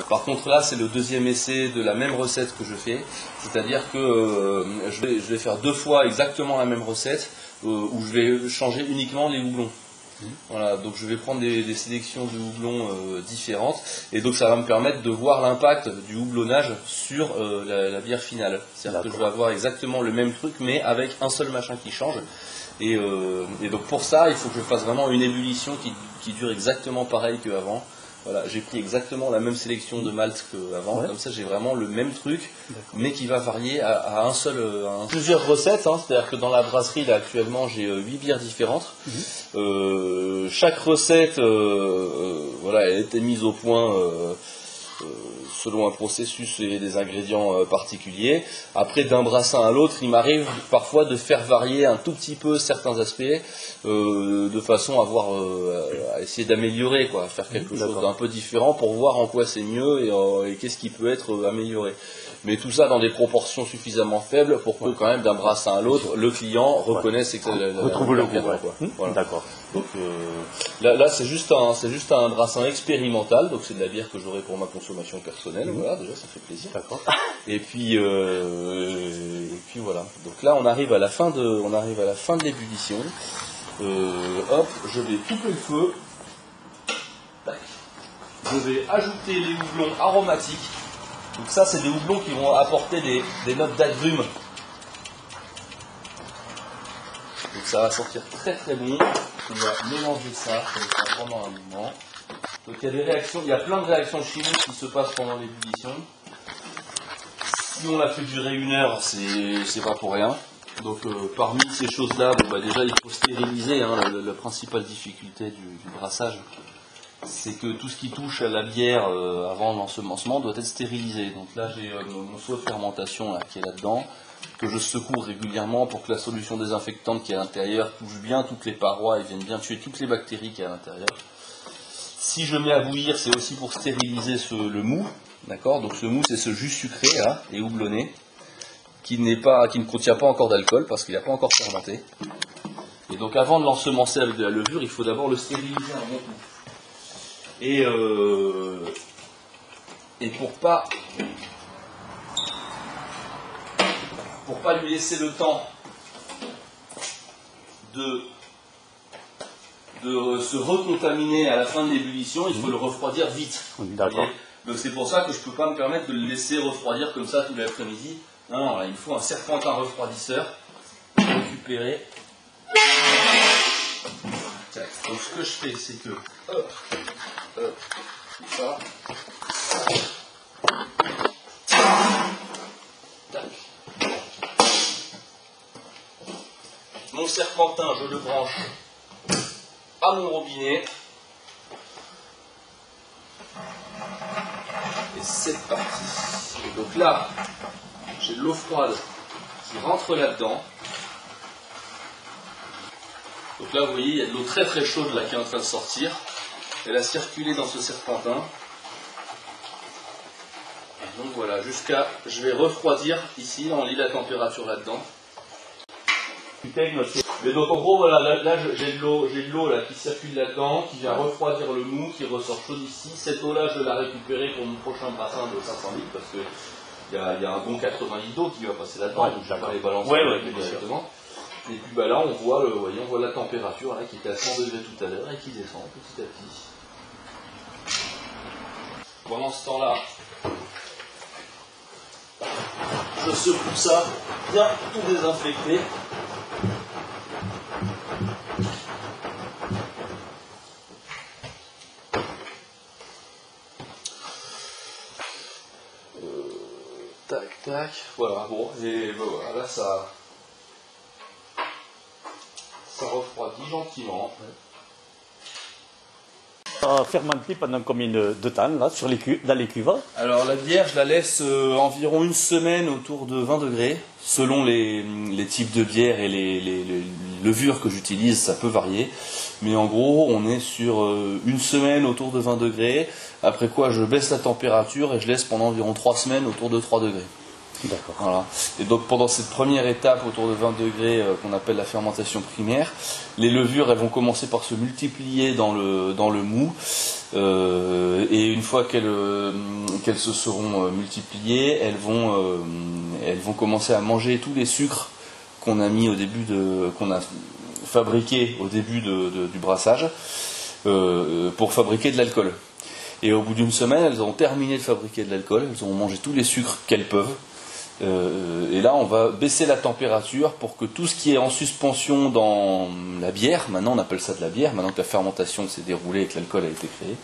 Par contre là c'est le deuxième essai de la même recette que je fais, c'est-à-dire que je vais faire 2 fois exactement la même recette où je vais changer uniquement les houblons. Voilà, donc je vais prendre des sélections de houblons différentes et donc ça va me permettre de voir l'impact du houblonnage sur la bière finale. C'est-à-dire que je vais avoir exactement le même truc mais avec un seul machin qui change. Et donc pour ça, il faut que je fasse vraiment une ébullition qui dure exactement pareil qu'avant. Voilà, j'ai pris exactement la même sélection de malt qu'avant, comme ça j'ai vraiment le même truc, mais qui va varier à un seul... Plusieurs recettes, hein, c'est-à-dire que dans la brasserie, là actuellement, j'ai 8 bières différentes. Chaque recette, voilà, elle a été mise au point selon un processus et des ingrédients particuliers. Après, d'un brassin à l'autre, il m'arrive parfois de faire varier un tout petit peu certains aspects, de façon à essayer d'améliorer, quoi, à faire quelque chose d'un peu différent pour voir en quoi c'est mieux et qu'est-ce qui peut être amélioré. Mais tout ça dans des proportions suffisamment faibles pour que quand même d'un brassin à l'autre, le client reconnaisse retrouve le goût. Voilà. D'accord. Donc là c'est juste un brassin expérimental, donc c'est de la bière que j'aurai pour ma consommation personnelle. Voilà, déjà ça fait plaisir. D'accord. Et puis voilà. Donc là on arrive à la fin de l'ébullition. Hop, je vais couper le feu. Tac. Je vais ajouter les houblons aromatiques. Donc ça c'est des houblons qui vont apporter des notes d'agrumes. Donc ça va sortir très très bon. On va mélanger ça pendant un moment. Donc il y a plein de réactions chimiques qui se passent pendant l'ébullition. Si on la fait durer 1 heure, c'est pas pour rien. Donc parmi ces choses-là, déjà il faut stériliser. Hein, la principale difficulté du brassage, c'est que tout ce qui touche à la bière avant l'ensemencement doit être stérilisé. Donc là j'ai mon seau de fermentation là, qui est là-dedans, que je secoue régulièrement pour que la solution désinfectante qui est à l'intérieur touche bien toutes les parois et vienne bien tuer toutes les bactéries qui est à l'intérieur. Si je mets à bouillir, c'est aussi pour stériliser le mou, d'accord. Donc ce mou, c'est ce jus sucré là, et houblonné, qui ne contient pas encore d'alcool parce qu'il n'a pas encore fermenté. Et donc avant de l'ensemencer avec de la levure, il faut d'abord le stériliser un bon coup. Et pour pas lui laisser le temps de se recontaminer à la fin de l'ébullition, il faut le refroidir vite. D'accord. Donc c'est pour ça que je ne peux pas me permettre de le laisser refroidir comme ça tout l'après-midi. Non, là, il faut un serpentin refroidisseur récupéré. Donc ce que je fais, c'est que hop, ça. Tac. Mon serpentin, je le branche à mon robinet. Et c'est parti. Et donc là, j'ai de l'eau froide qui rentre là-dedans. Donc là, vous voyez, il y a de l'eau très très chaude là qui est en train de sortir. Elle a circulé dans ce serpentin. Et donc voilà, je vais refroidir ici, on lit la température là-dedans. Mais donc en gros, voilà, là j'ai de l'eau là qui circule là-dedans, qui vient refroidir le mou, qui ressort chaud ici. Cette eau-là, je vais la récupérer pour mon prochain bassin de 500 litres parce que il y a un bon 80 litres d'eau qui va passer là-dedans, donc je vais pas les balancer directement. Et puis là, on voit la température là, qui était à 100 degrés tout à l'heure et qui descend petit à petit. Pendant ce temps-là, je secoue ça, bien tout désinfecté. Tac, tac, voilà, bon, et ben voilà, là ça refroidit gentiment. Ça va fermenter pendant combien de temps là, dans les cuves? Alors la bière, je la laisse environ 1 semaine autour de 20 degrés. Selon les types de bière et les levures que j'utilise, ça peut varier. Mais en gros, on est sur 1 semaine autour de 20 degrés. Après quoi, je baisse la température et je laisse pendant environ 3 semaines autour de 3 degrés. D'accord. Voilà. Et donc pendant cette première étape autour de 20 degrés qu'on appelle la fermentation primaire, les levures elles vont commencer par se multiplier dans le mou et une fois qu'elles se seront multipliées, elles vont commencer à manger tous les sucres qu'on a mis au début qu'on a fabriqué au début du brassage pour fabriquer de l'alcool. Et au bout d'une semaine, elles auront terminé de fabriquer de l'alcool, elles auront mangé tous les sucres qu'elles peuvent. Et là, on va baisser la température pour que tout ce qui est en suspension dans la bière, maintenant on appelle ça de la bière, maintenant que la fermentation s'est déroulée et que l'alcool a été créé,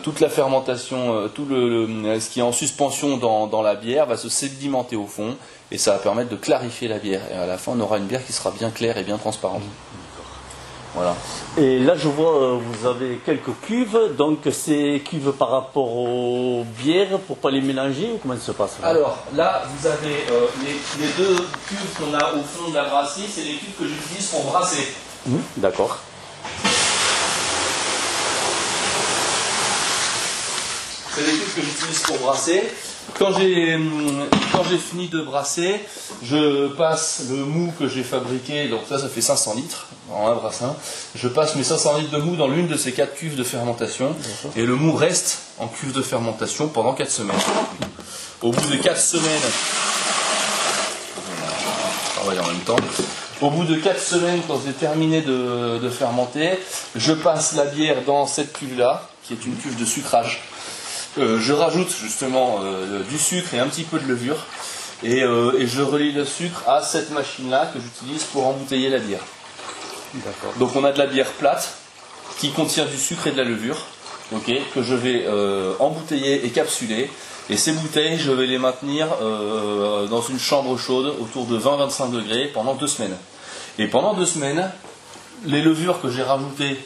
toute la fermentation, ce qui est en suspension dans la bière va se sédimenter au fond et ça va permettre de clarifier la bière. Et à la fin, on aura une bière qui sera bien claire et bien transparente. Voilà. Et là, je vois, vous avez quelques cuves. Donc, ces cuves par rapport aux bières, pour ne pas les mélanger, comment ça se passe là? Alors, là, vous avez les deux cuves qu'on a au fond de la brasserie, c'est les cuves que j'utilise pour brasser. D'accord. C'est les cuves que j'utilise pour brasser. Quand j'ai fini de brasser, je passe le mou que j'ai fabriqué, donc ça fait 500 litres en un brassin. Je passe mes 500 litres de mou dans l'une de ces 4 cuves de fermentation et le mou reste en cuve de fermentation pendant 4 semaines. Au bout de 4 semaines, je travaille en même temps. Au bout de 4 semaines, quand j'ai terminé de fermenter, je passe la bière dans cette cuve-là, qui est une cuve de sucrage. Je rajoute justement du sucre et un petit peu de levure et je relie le sucre à cette machine-là que j'utilise pour embouteiller la bière. Donc on a de la bière plate qui contient du sucre et de la levure, que je vais embouteiller et capsuler. Et ces bouteilles, je vais les maintenir dans une chambre chaude autour de 20-25 degrés pendant 2 semaines. Et pendant 2 semaines, les levures que j'ai rajoutées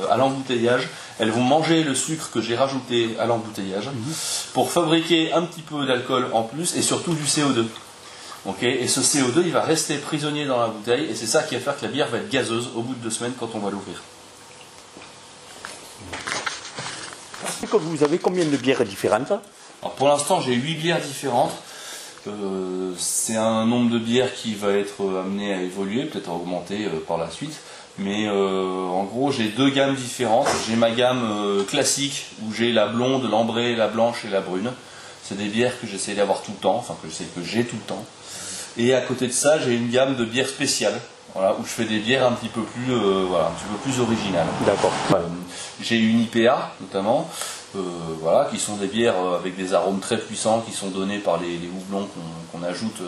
à l'embouteillage, elles vont manger le sucre que j'ai rajouté à l'embouteillage pour fabriquer un petit peu d'alcool en plus et surtout du CO2. Et ce CO2, il va rester prisonnier dans la bouteille et c'est ça qui va faire que la bière va être gazeuse au bout de 2 semaines quand on va l'ouvrir. Vous avez combien de bières différentes? Alors pour l'instant, j'ai 8 bières différentes. C'est un nombre de bières qui va être amené à évoluer, peut-être à augmenter par la suite. Mais en gros, j'ai 2 gammes différentes. J'ai ma gamme classique où j'ai la blonde, l'ambrée, la blanche et la brune. C'est des bières que j'essaie d'avoir tout le temps, enfin que j'ai tout le temps. Et à côté de ça, j'ai une gamme de bières spéciales, où je fais des bières un petit peu plus originales. D'accord. J'ai une IPA notamment, qui sont des bières avec des arômes très puissants qui sont donnés par les houblons qu'on ajoute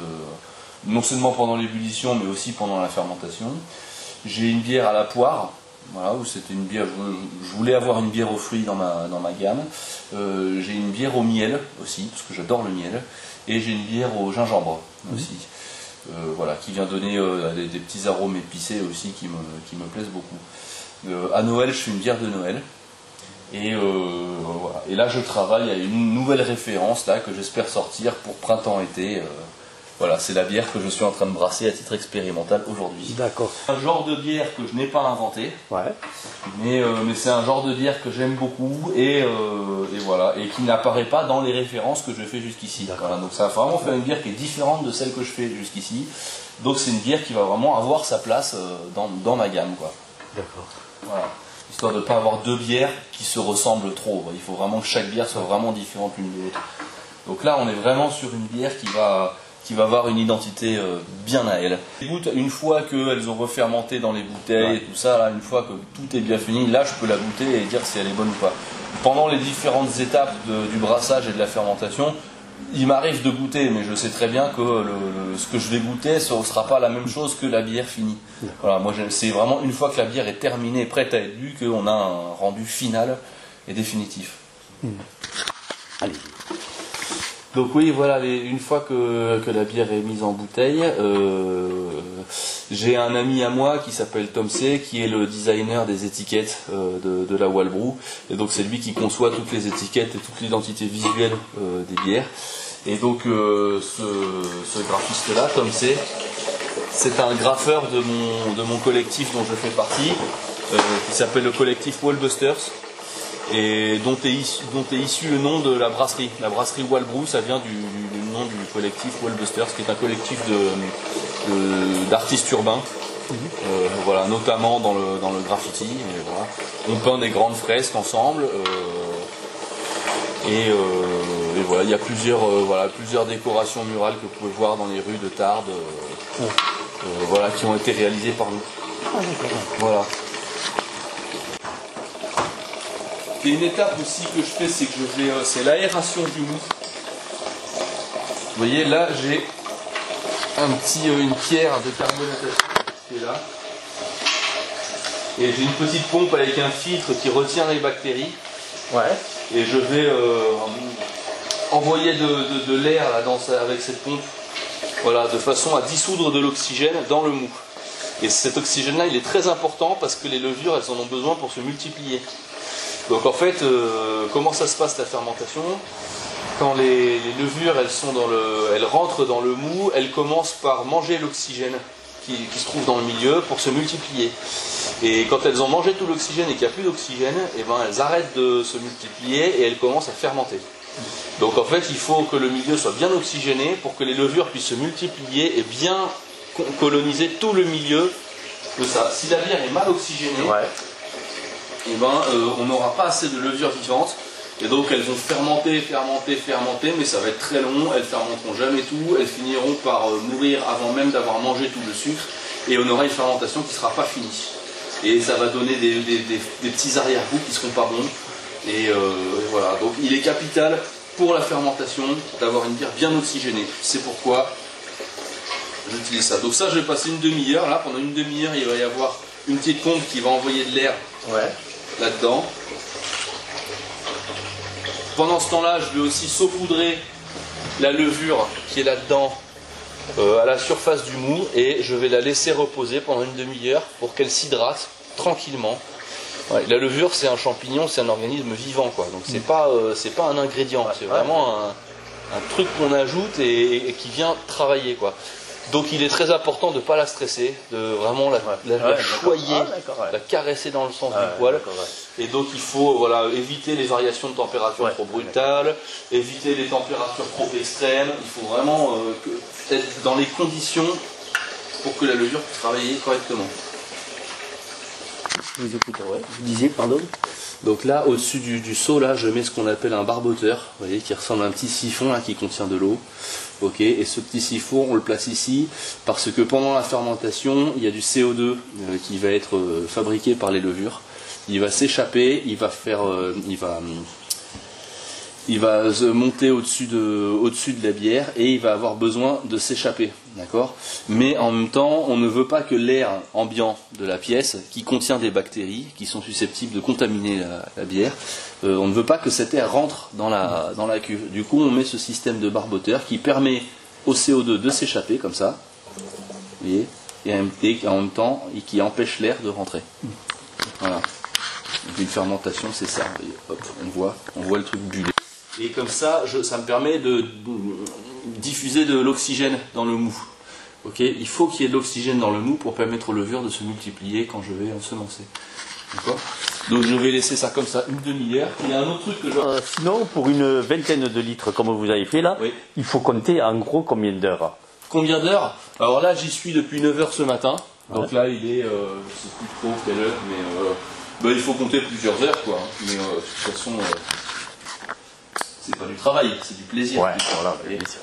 non seulement pendant l'ébullition mais aussi pendant la fermentation. J'ai une bière à la poire, où c'était une bière, je voulais avoir une bière aux fruits dans ma gamme. J'ai une bière au miel aussi, parce que j'adore le miel. Et j'ai une bière au gingembre aussi, qui vient donner des petits arômes épicés aussi qui me plaisent beaucoup. À Noël, je fais une bière de Noël. Et là, je travaille à une nouvelle référence que j'espère sortir pour printemps-été. C'est la bière que je suis en train de brasser à titre expérimental aujourd'hui. D'accord. Un genre de bière que je n'ai pas inventé, mais c'est un genre de bière que j'aime beaucoup et qui n'apparaît pas dans les références que je fais jusqu'ici. Donc ça va vraiment faire une bière qui est différente de celle que je fais jusqu'ici. Donc c'est une bière qui va vraiment avoir sa place dans ma gamme. D'accord. Histoire de ne pas avoir 2 bières qui se ressemblent trop. Il faut vraiment que chaque bière soit vraiment différente l'une de l'autre. Donc là, on est vraiment sur une bière qui va avoir une identité bien à elle. Une fois qu'elles ont refermenté dans les bouteilles et tout ça, là, une fois que tout est bien fini, là je peux la goûter et dire si elle est bonne ou pas. Pendant les différentes étapes du brassage et de la fermentation, il m'arrive de goûter, mais je sais très bien que ce que je vais goûter ce ne sera pas la même chose que la bière finie. Moi c'est vraiment une fois que la bière est terminée, prête à être bu, qu'on a un rendu final et définitif. Allez. Donc oui, une fois que la bière est mise en bouteille, j'ai un ami à moi qui s'appelle Tom C, qui est le designer des étiquettes de la Walbrew. Et donc c'est lui qui conçoit toutes les étiquettes et toute l'identité visuelle des bières. Et donc ce graphiste-là, Tom C, c'est un graffeur de mon collectif dont je fais partie, qui s'appelle le collectif Wallbusters. et dont est issu le nom de la brasserie. La brasserie Walbrew, ça vient du nom du collectif Wallbusters, qui est un collectif d'artistes urbains, voilà, notamment dans le graffiti. Et voilà. On peint des grandes fresques ensemble, et voilà, il y a plusieurs décorations murales que vous pouvez voir dans les rues de Tarbes, voilà, qui ont été réalisées par nous. Voilà. Et une étape aussi que je fais, c'est que c'est l'aération du mou. Vous voyez, là j'ai une pierre de carbonatation qui est là. Et j'ai une petite pompe avec un filtre qui retient les bactéries. Ouais. Et je vais envoyer de l'air avec cette pompe, voilà, de façon à dissoudre de l'oxygène dans le mou. Et cet oxygène-là, il est très important parce que les levures, elles en ont besoin pour se multiplier. Donc en fait, comment ça se passe la fermentation? Quand les levures, elles rentrent dans le mou, elles commencent par manger l'oxygène qui se trouve dans le milieu pour se multiplier. Et quand elles ont mangé tout l'oxygène et qu'il n'y a plus d'oxygène, et ben elles arrêtent de se multiplier et elles commencent à fermenter. Donc en fait, il faut que le milieu soit bien oxygéné pour que les levures puissent se multiplier et bien coloniser tout le milieu de ça. Si la bière est mal oxygénée, et ben, on n'aura pas assez de levures vivantes. Et donc elles vont fermenter, mais ça va être très long, elles fermenteront jamais tout, elles finiront par mourir avant même d'avoir mangé tout le sucre, et on aura une fermentation qui ne sera pas finie. Et ça va donner des petits arrière-goûts qui ne seront pas bons. Et voilà, donc il est capital pour la fermentation d'avoir une bière bien oxygénée. C'est pourquoi j'utilise ça. Donc ça, je vais passer une demi-heure. Là, pendant une demi-heure, il va y avoir une petite pompe qui va envoyer de l'air là-dedans. Pendant ce temps-là, je vais aussi saupoudrer la levure qui est là-dedans à la surface du mou, et je vais la laisser reposer pendant une demi-heure pour qu'elle s'hydrate tranquillement. Ouais, la levure, c'est un champignon, c'est un organisme vivant, quoi. Donc c'est pas un ingrédient, c'est vraiment un truc qu'on ajoute et qui vient travailler, quoi. Donc il est très important de ne pas la stresser, de vraiment la choyer, la caresser dans le sens du poil. Et donc il faut éviter les variations de température trop brutales, éviter les températures trop extrêmes. Il faut vraiment être dans les conditions pour que la levure puisse travailler correctement. Je vous écoute, vous disiez, pardon. Donc là, au-dessus du seau, là, je mets ce qu'on appelle un barboteur, vous voyez, qui ressemble à un petit siphon là, qui contient de l'eau. Ok, et ce petit siphon, on le place ici parce que pendant la fermentation, il y a du CO2 qui va être fabriqué par les levures. Il va s'échapper, il va se monter au-dessus de la bière et il va avoir besoin de s'échapper, d'accord? Mais en même temps, on ne veut pas que l'air ambiant de la pièce, qui contient des bactéries qui sont susceptibles de contaminer la bière, on ne veut pas que cet air rentre dans la cuve. Du coup, on met ce système de barboteur qui permet au CO2 de s'échapper comme ça, vous voyez, et en même temps, qui empêche l'air de rentrer. Voilà. Donc une fermentation, c'est ça. Hop, on voit le truc buller. Et comme ça, ça me permet de diffuser de l'oxygène dans le mou. Okay, il faut qu'il y ait de l'oxygène dans le mou pour permettre aux levures de se multiplier quand je vais semencer. D'accord ? Donc je vais laisser ça comme ça une demi-heure. Il y a un autre truc que je... sinon, pour une vingtaine de litres comme vous avez fait là, il faut compter en gros combien d'heures? Combien d'heures? Alors là, j'y suis depuis 9h ce matin. Donc là, il est, je ne sais plus trop quelle heure, mais il faut compter plusieurs heures, quoi. Mais de toute façon... c'est pas du travail, c'est du plaisir. Ouais, voilà, bien sûr.